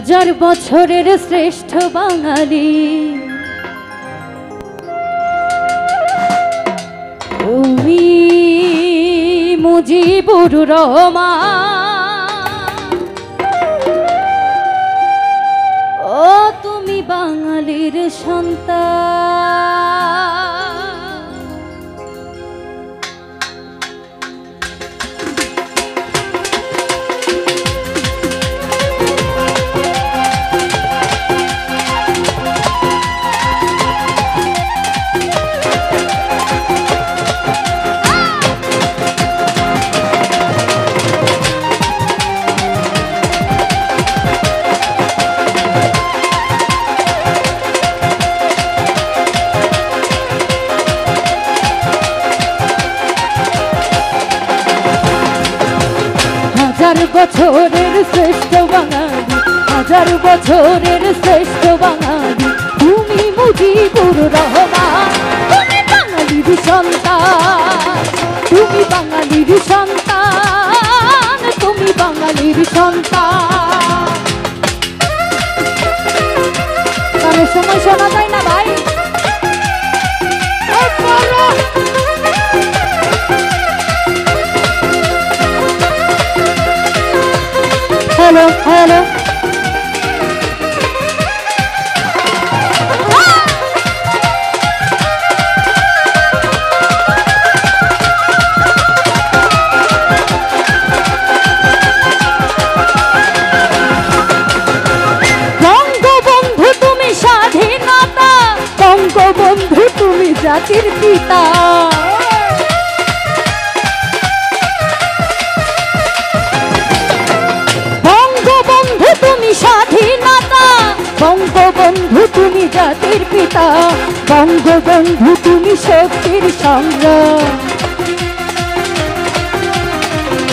হাজার বছরের শ্রেষ্ঠ বাঙালি তুমি মুজিবুর রহমান। ও তুমি বাঙালির সন্তান। হাজার বছরের শ্রেষ্ঠ বাঙালি, হাজার বছরের শ্রেষ্ঠ বাঙালি তুমি মুজিবুর রহমান। তুমি বাঙালির সন্তান, তুমি বাঙালির সন্তান, তুমি বাঙালির সন্তান। কারো সময় শোনা যায় না ভাই। হ্যালো হ্যালো বঙ্গবন্ধু তুমি স্বাধীনতা, বঙ্গবন্ধু তুমি জাতির পিতা। স্বাধীনতা বঙ্গবন্ধু তুমি জাতির পিতা, বঙ্গবন্ধু তুমি শক্তির সংগ্রাম,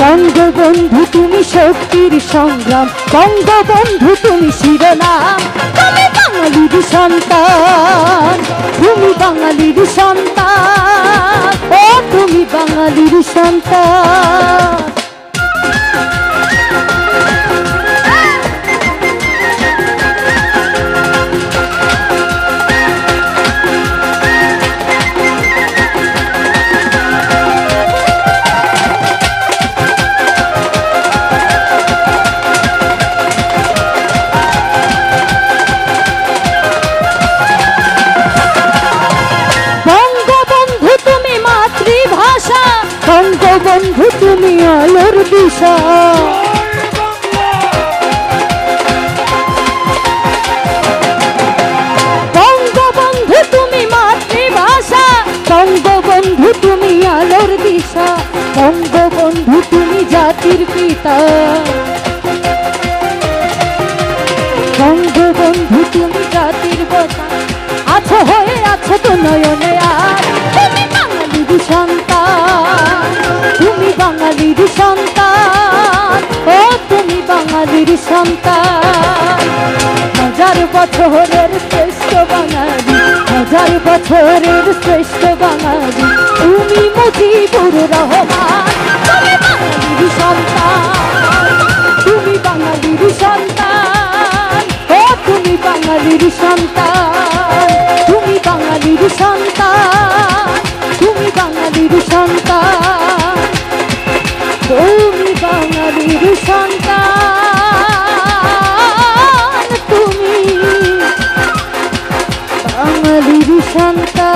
বঙ্গবন্ধু তুমি শক্তির সংগ্রাম, বঙ্গবন্ধু তুমি শিরোনাম। তুমি বাঙালির সন্তান, তুমি বাঙালির সন্তান, ও তুমি বাঙালির সন্তান। বঙ্গবন্ধু তুমি আলোর দিশা, বঙ্গবন্ধু তুমি মাতৃভাষা, বঙ্গবন্ধু তুমি আলোর দিশা, বঙ্গবন্ধু তুমি জাতির পিতা, বঙ্গবন্ধু তুমি জাতির পিতা। আছো হয়ে আছো তো নয়নে আর, তুমি বাঙালির সন্তান, তুমি বাঙালির সন্তান, ও তুমি বাঙালির সন্তান। হাজার বছরের শ্রেষ্ঠ বাঙালি, হাজার বছরের শ্রেষ্ঠ বাঙালি তুমি মুজিবুর রহমান। তুমি বাঙালির সন্তান, তুমি বাঙালির সন্তান, ও তুমি বাঙালির সন্তান, তুমি বাঙালির সন্তান, তুমি বাঙালির সন্তান, তুমি বাঙালির সন্তান, তুমি বাঙালির সন্তান।